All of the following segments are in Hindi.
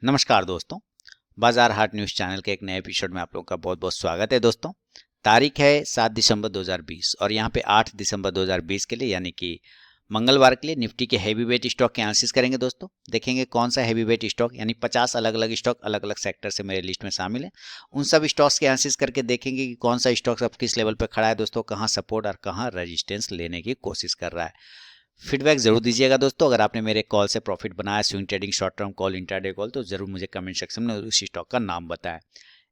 नमस्कार दोस्तों, बाजार हाट न्यूज़ चैनल के एक नए एपिसोड में आप लोगों का बहुत बहुत स्वागत है। दोस्तों, तारीख है 7 दिसंबर 2020 और यहाँ पे 8 दिसंबर 2020 के लिए यानी कि मंगलवार के लिए निफ्टी के हैवी वेट स्टॉक के एनालिसिस करेंगे। दोस्तों, देखेंगे कौन सा हैवी वेट स्टॉक यानी 50 अलग अलग स्टॉक अलग अलग सेक्टर से मेरे लिस्ट में शामिल है। उन सब स्टॉक्स के एनालिसिस करके देखेंगे कि कौन सा स्टॉक अब किस लेवल पर खड़ा है, दोस्तों कहाँ सपोर्ट और कहाँ रेजिस्टेंस लेने की कोशिश कर रहा है। फीडबैक जरूर दीजिएगा दोस्तों। अगर आपने मेरे कॉल से प्रॉफिट बनाया, swing trading, short term call, intraday call, तो जरूर मुझे कमेंट सेक्शन में उस स्टॉक का नाम बताएं।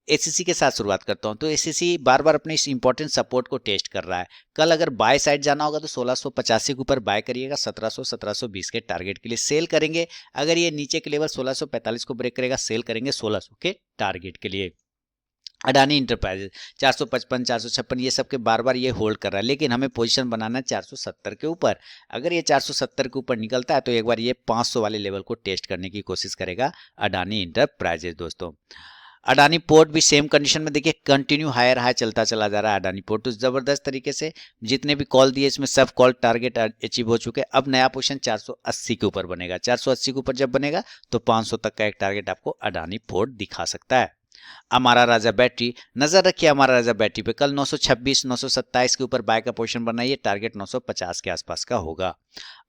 एससीसी के साथ शुरुआत करता हूं। तो एससीसी बार बार अपने इस इंपॉर्टेंट सपोर्ट को टेस्ट कर रहा है। कल अगर बाय साइड जाना होगा तो 1685 के ऊपर बाय करिएगा, 1700 1720 के टारगेट के लिए सेल करेंगे। अगर ये नीचे के लेवल 1645 को ब्रेक करेगा, सेल करेंगे 1600 के टारगेट के लिए। अडानी इंटरप्राइजेज 455 456 ये सब के बार बार ये होल्ड कर रहा है, लेकिन हमें पोजीशन बनाना है 470 के ऊपर। अगर ये 470 के ऊपर निकलता है तो एक बार ये 500 वाले लेवल को टेस्ट करने की कोशिश करेगा अडानी इंटरप्राइजेज। दोस्तों, अडानी पोर्ट भी सेम कंडीशन में देखिए कंटिन्यू हायर हाई चलता चला जा रहा है। अडानी पोर्ट तो जबरदस्त तरीके से जितने भी कॉल दिए इसमें सब कॉल टारगेट अचीव हो चुके हैं। अब नया पोजीशन 480 के ऊपर बनेगा। 480 के ऊपर जब बनेगा तो 500 तक का एक टारगेट आपको अडानी पोर्ट दिखा सकता है। अमारा राजा बैटरी, नजर रखिए अमारा राजा बैटरी पे। कल 926 927 के ऊपर बाय का पोजीशन बनाइए, टारगेट 950 के आसपास का होगा।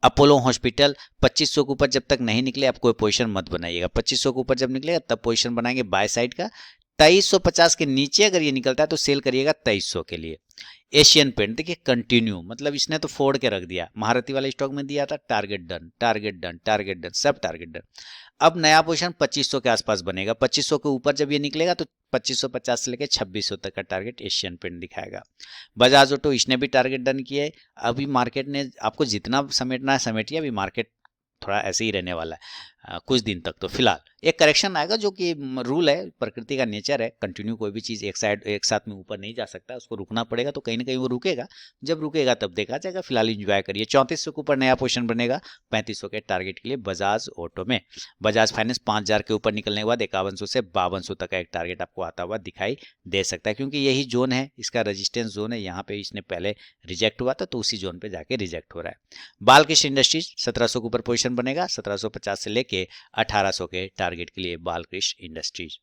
अपोलो हॉस्पिटल 2500 के ऊपर जब तक नहीं निकले आप कोई पोजीशन मत बनाइएगा। 2500 के ऊपर जब निकलेगा तब पोजीशन बनाएंगे बाय साइड का। 2350 के नीचे अगर ये निकलता है तो सेल करिएगा 2300 के लिए। एशियन पेंट देखिए कंटिन्यू, मतलब इसने तो फोड़ के रख दिया। महारथी वाले स्टॉक में दिया था target done target done target done, सब टारगेट डन। अब नया पोजीशन 2500 के आसपास बनेगा। 2500 के ऊपर जब ये निकलेगा तो 2550 से लेकर 2600 तक का टारगेट एशियन पेंट दिखाएगा। बजाज ऑटो इसने भी टारगेट डन किया है। अभी मार्केट ने आपको जितना समेटना है समेटिए, अभी मार्केट थोड़ा ऐसे ही रहने वाला है कुछ दिन तक। तो फिलहाल एक करेक्शन आएगा जो कि रूल है, प्रकृति का नेचर है। कंटिन्यू कोई भी चीज़ एक साथ में ऊपर नहीं जा सकता, उसको रुकना पड़ेगा। तो कहीं ना कहीं वो रुकेगा, जब रुकेगा तब देखा जाएगा। फिलहाल इंजॉय करिए। 3400 के ऊपर नया पोजीशन बनेगा 3500 के टारगेट के लिए बजाज ऑटो में। बजाज फाइनेंस 5000 के ऊपर निकलने के बाद 5100 से 5200 तक का एक टारगेट आपको आता हुआ दिखाई दे सकता है, क्योंकि यही जोन है, इसका रजिस्टेंस जोन है। यहाँ पे इसने पहले रिजेक्ट हुआ था तो उसी जोन पे जाके रिजेक्ट हो रहा है। बालकृष्ण इंडस्ट्रीज 1700 के ऊपर पोजीशन बनेगा, 1750 से लेके 1800 के टारगेट के लिए बालकृष्ण इंडस्ट्रीज।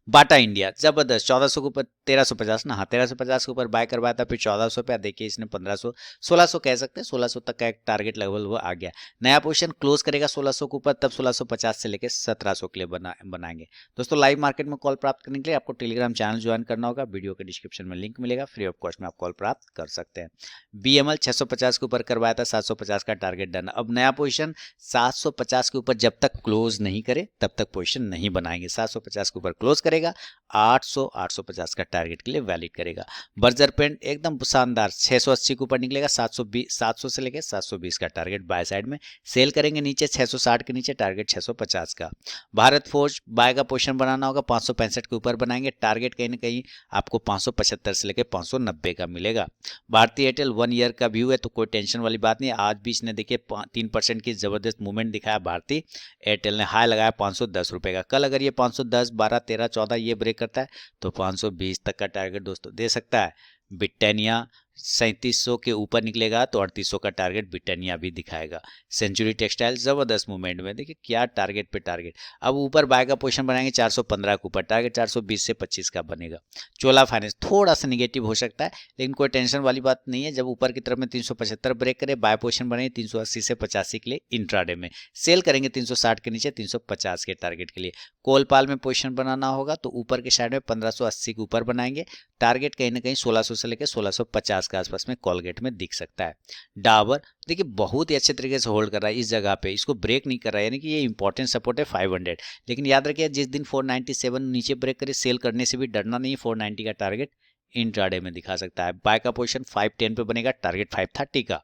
बाटा इंडिया जबरदस्त 1400 के ऊपर 1350 ना, हाँ 1350 के ऊपर बाय करवाया था, फिर 1400 पे देखिए इसने 1500 1600 कह सकते हैं, 1600 तक का एक टारगेट लेवल वो आ गया। नया पोजीशन क्लोज करेगा 1600 के ऊपर, तब 1650 से लेकर 1700 के लिए बनाएंगे। दोस्तों, लाइव मार्केट में कॉल प्राप्त करने के लिए आपको टेलीग्राम चैनल ज्वाइन करना होगा। वीडियो के डिस्क्रिप्शन में लिंक मिलेगा, फ्री ऑफ कॉस्ट में आप कॉल प्राप्त कर सकते हैं। बीएमएल 650 के ऊपर करवाया था, 750 का टारगेट डन। अब नया पोजीशन 750 के ऊपर जब तक क्लोज नहीं करे तब तक पोजीशन नहीं बनाएंगे। 750 के ऊपर क्लोज करेगा, 800 850 का टारगेट के लिए वैलिड करेगा। बर्जर पेंट एकदम शानदार 680 के ऊपर निकलेगा, 700 से लेकर 720 का टारगेट बाय साइड में। सेल करेंगे नीचे 660 के नीचे, टारगेट 650 का। भारत फोर्ज बाय का पोजीशन बनाना होगा, 565 के ऊपर बनाएंगे, टारगेट कहीं ना कहीं आपको 575 से लेकर 590 का मिलेगा। भारतीय एयरटेल 1 ईयर का व्यू है तो कोई टेंशन वाली बात नहीं। आज भी इसने देखिए 3% की जबरदस्त मूवमेंट दिखाया। भारतीय एयरटेल ने हाई लगाया 510 रुपए का। कल अगर ये 510 12 13 14 ये ब्रेक करता है तो 520 तक का टारगेट दोस्तों दे सकता है। ब्रिटानिया 3700 के ऊपर निकलेगा तो 3800 का टारगेट ब्रिटानिया भी दिखाएगा। सेंचुरी टेक्सटाइल जबरदस्त मूवमेंट में, देखिए क्या टारगेट पे टारगेट। अब ऊपर बाय का पोजीशन बनाएंगे 415 के ऊपर, टारगेट 420 से 25 का बनेगा। चोला फाइनेंस थोड़ा सा निगेटिव हो सकता है, लेकिन कोई टेंशन वाली बात नहीं है। जब ऊपर की तरफ में 375 ब्रेक करे, बाय पोजीशन बनेंगे 380 से 85 के लिए इंट्राडे में। सेल करेंगे 360 के नीचे 350 के टारगेट के लिए। कोलपाल में पोजीशन बनाना होगा तो ऊपर के साइड में 1580 के ऊपर बनाएंगे, टारगेट कहीं ना कहीं 1600 से लेकर 1650 के आसपास में कोलगेट में दिख सकता है। डाबर देखिए बहुत ही अच्छे तरीके से होल्ड कर रहा है इस जगह पे, इसको ब्रेक नहीं कर रहा है, यानी कि ये इंपॉर्टेंट सपोर्ट है 500। लेकिन याद रखिए जिस दिन 497 नीचे ब्रेक करे, सेल करने से भी डरना नहीं। 490 का टारगेट इंट्राडे में दिखा सकता है। बाय का पोजीशन 510 पे बनेगा, टारगेट 530 का।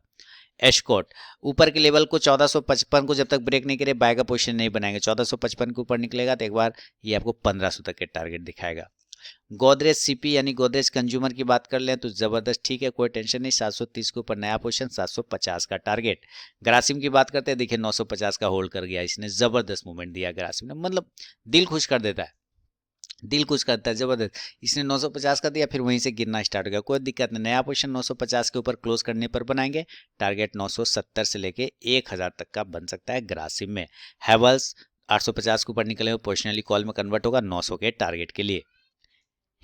एस्कॉर्ट ऊपर के लेवल को 1455 को जब तक ब्रेक नहीं करे बाय का पोजीशन नहीं बनाएंगे। 1455 के ऊपर निकलेगा तो एक बार ये आपको 1500 तक के टारगेट दिखाएगा। गोदरेज सीपी यानी गोदरेज कंज्यूमर की बात कर लें तो जबरदस्त ठीक है, कोई टेंशन नहीं। 730 के ऊपर नया पोजीशन, 750 का टारगेट। ग्रासिम की बात करते हैं, देखिए 950 का होल्ड कर गया इसने, जबरदस्त मूवमेंट दिया ग्रासिम ने, मतलब दिल खुश कर देता है, दिल कुछ करता है जबरदस्त। इसने 950 का दिया, फिर वहीं से गिरना स्टार्ट हो गया, कोई दिक्कत नहीं। नया पोजीशन 950 के ऊपर क्लोज करने पर बनाएंगे, टारगेट 970 से लेके 1000 तक का बन सकता है ग्रासिम में। हैवल्स 850 के ऊपर निकले हुए पोजिशनली कॉल में कन्वर्ट होगा 900 के टारगेट के लिए।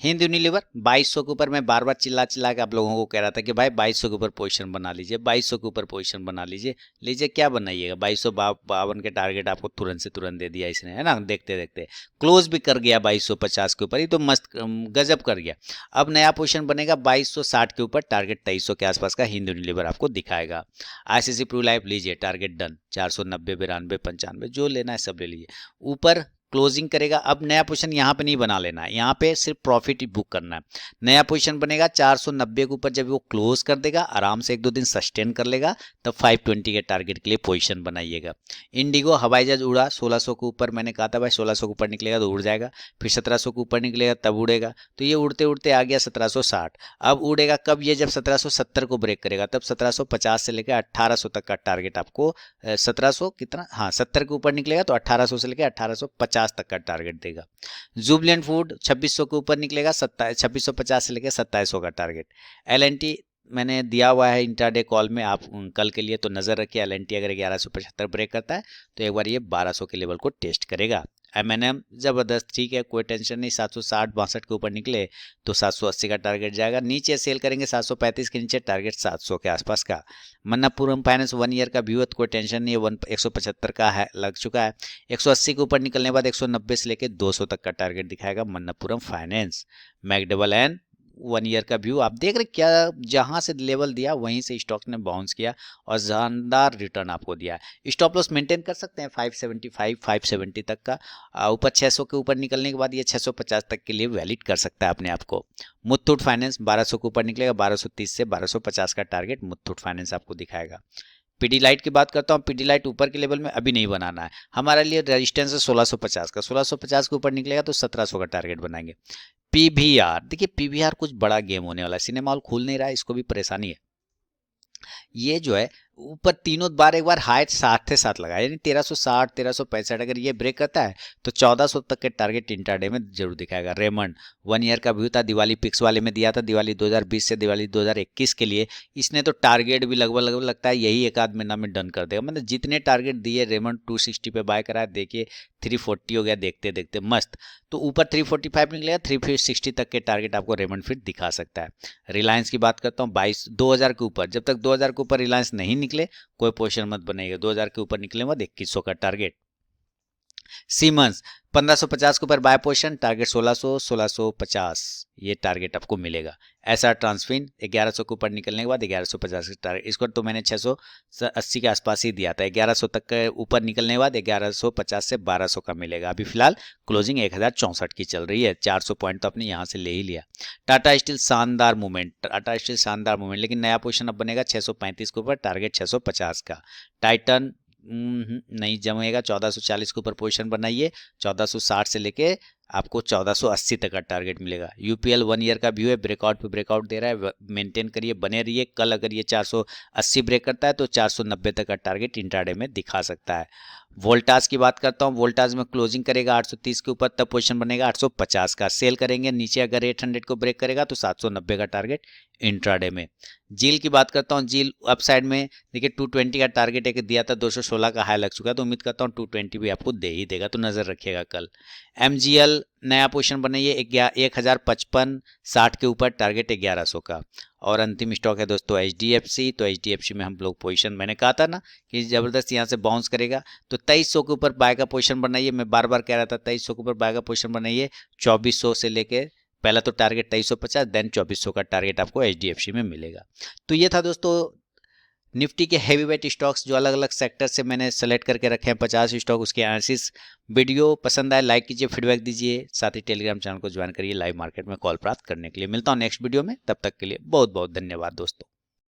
हिंद यूनिलीवर 2200 के ऊपर मैं बार बार चिल्ला के आप लोगों को कह रहा था कि भाई 2200 के ऊपर पोजीशन बना लीजिए, 2200 के ऊपर पोजीशन बना लीजिए क्या बनाइएगा, 2252 के टारगेट आपको तुरंत से तुरंत दे दिया इसने, है ना। देखते देखते क्लोज भी कर गया 2250 के ऊपर, ये तो मस्त गजब कर गया। अब नया पोजीशन बनेगा 2260 के ऊपर, टारगेट 2300 के आसपास का हिंद यूनिलीवर आपको दिखाएगा। आईसीसी प्रू लाइफ लीजिए, टारगेट डन 490 92 95 जो लेना है सब ले लीजिए। ऊपर क्लोजिंग करेगा। अब नया पोजीशन यहाँ पे नहीं बना लेना है, यहाँ पे सिर्फ प्रॉफिट ही बुक करना है। नया पोजीशन बनेगा 490 के ऊपर, जब वो क्लोज कर देगा आराम से 1-2 दिन सस्टेन कर लेगा, तब 520 के टारगेट के लिए पोजीशन बनाइएगा। इंडिगो हवाई जहाज उड़ा 1600 के ऊपर, मैंने कहा था भाई 1600 के ऊपर निकलेगा तो उड़ जाएगा, फिर 1700 के ऊपर निकलेगा तब उड़ेगा, तो ये उड़ते उड़ते आ गया 1760। अब उड़ेगा कब, ये जब 1770 को ब्रेक करेगा, तब 1750 से लेकर 1800 तक का टारगेट आपको 1700 कितना, हाँ 70 के ऊपर निकलेगा तो 1800 से लेकर 1850 तक का टारगेट देगा। जुबलेंट फूड 2600 के ऊपर निकलेगा, 2650 से लेकर 2700 का टारगेट। एलएनटी मैंने दिया हुआ है इंट्राडे कॉल में, आप कल के लिए तो नजर रखिए। एलएनटी अगर 1175 ब्रेक करता है तो एक बार ये 1200 के लेवल को टेस्ट करेगा। एमएनएम जबरदस्त, ठीक है, कोई टेंशन नहीं। 760-62 के ऊपर निकले तो 780 का टारगेट जाएगा, नीचे सेल करेंगे 735 के नीचे, टारगेट 700 के आसपास का। मन्नापुरम फाइनेंस 1 ईयर का व्यू है तो कोई टेंशन नहीं है, 175 का है, लग चुका है। 180 के ऊपर निकलने के बाद 190 से लेकर 200 तक का टारगेट दिखाएगा मन्नापुरम फाइनेंस। मैकडबल एन 1 ईयर का व्यू आप देख रहे क्या, जहां से लेवल दिया वहीं से स्टॉक ने बाउंस किया और शानदार रिटर्न आपको दिया है। स्टॉप लॉस मेंटेन कर सकते हैं 575 570 तक का, ऊपर 600 के ऊपर निकलने के बाद ये 650 तक के लिए वैलिड कर सकता है अपने आप को। मुथूट फाइनेंस 1200 के ऊपर निकलेगा, 1230 से 1250 का टारगेट मुथूट फाइनेंस आपको दिखाएगा। पीडीलाइट की बात करता हूँ, पीडीलाइट ऊपर के लेवल में अभी नहीं बनाना है, हमारे लिए रेजिस्टेंस है 1650 का, 1650 के ऊपर निकलेगा तो 1700 का टारगेट बनाएंगे। पीवीआर देखिए, पीवीआर कुछ बड़ा गेम होने वाला है, सिनेमा हॉल खुल नहीं रहा है, इसको भी परेशानी है। ये जो है ऊपर तीनों बार एक बार हाई साथ से साथ लगा, यानी 1360 1365, अगर ये ब्रेक करता है तो 1400 तक के टारगेट इंट्राडे में जरूर दिखाएगा। रेमंड 1 ईयर का व्यू था, दिवाली पिक्स वाले में दिया था, दिवाली 2020 से दिवाली 2021 के लिए, इसने तो टारगेट भी लगभग लगता है यही एक आध महीना में डन कर देगा। मतलब जितने टारगेट दिए रेमंड 260 पे बाय करा, देखिए 340 हो गया देखते देखते मस्त, तो ऊपर 345 निकलेगा, 360 तक के टारगेट आपको रेमंड फिर दिखा सकता है। रिलायंस की बात करता हूँ 2000 के ऊपर, जब तक 2000 के ऊपर रिलायंस नहीं निकले कोई पोजीशन मत बनाइएगा, 2000 के ऊपर निकले बाद 2100 का टारगेट। सीमेंस 1550 के ऊपर बाय पोजीशन, टारगेट 1600 1650 ये टारगेट आपको मिलेगा। एसआर ट्रांसफिन 1100 के ऊपर निकलने के बाद 1150 का टारगेट, इसको तो मैंने 680 के आसपास ही दिया था, 1100 तक के ऊपर निकलने के बाद 1150 से 1200 का मिलेगा। अभी फिलहाल क्लोजिंग 1064 की चल रही है, 400 पॉइंट तो अपने यहाँ से ले ही लिया। टाटा स्टील शानदार मूवमेंट, टाटा स्टील शानदार मूवमेंट, लेकिन नया पोजीशन अब बनेगा 635 के ऊपर, टारगेट 650 का। टाइटन नहीं जमेगा, 1440 के ऊपर पोजीशन बनाइए, 1460 से लेके आपको 1480 तक का टारगेट मिलेगा। यूपीएल 1 ईयर का व्यू है, ब्रेकआउट पे ब्रेकआउट दे रहा है, मेंटेन करिए, बने रहिए। कल अगर ये 480 ब्रेक करता है तो 490 तक का टारगेट इंट्राडे में दिखा सकता है। वोल्टास की बात करता हूँ, वोल्टास में क्लोजिंग करेगा 830 के ऊपर, तब पोजीशन बनेगा 850 का, सेल करेंगे नीचे अगर 800 को ब्रेक करेगा तो 790 का टारगेट इंट्राडे में। जील की बात करता हूँ, जील अपसाइड में देखिए 220 का टारगेट एक दिया था, 216 का हाई लग चुका है, तो उम्मीद करता हूँ 220 भी आपको दे ही देगा, तो नजर रखिएगा कल। एमजीएल नया पोजीशन बनाइए 1055 60 के ऊपर, टारगेट 1100 का। और अंतिम स्टॉक है दोस्तों एचडीएफसी, तो एचडीएफसी में हम लोग पोजीशन, मैंने कहा था ना कि जबरदस्त यहाँ से बाउंस करेगा, तो 2300 के ऊपर बाय का पोजीशन बनाइए, मैं बार बार कह रहा था 2300 के ऊपर बाय का पोजीशन बनाइए। 2400 से लेके पहला तो टारगेट 2350, देन 2400 का टारगेट आपको एचडीएफसी में मिलेगा। तो ये था दोस्तों निफ्टी के हैवी वेट स्टॉक्स, जो अलग अलग सेक्टर से मैंने सेलेक्ट करके रखे हैं 50 स्टॉक, उसके एनालिसिस। वीडियो पसंद आए लाइक कीजिए, फीडबैक दीजिए, साथ ही टेलीग्राम चैनल को ज्वाइन करिए लाइव मार्केट में कॉल प्राप्त करने के लिए। मिलता हूँ नेक्स्ट वीडियो में, तब तक के लिए बहुत बहुत धन्यवाद दोस्तों।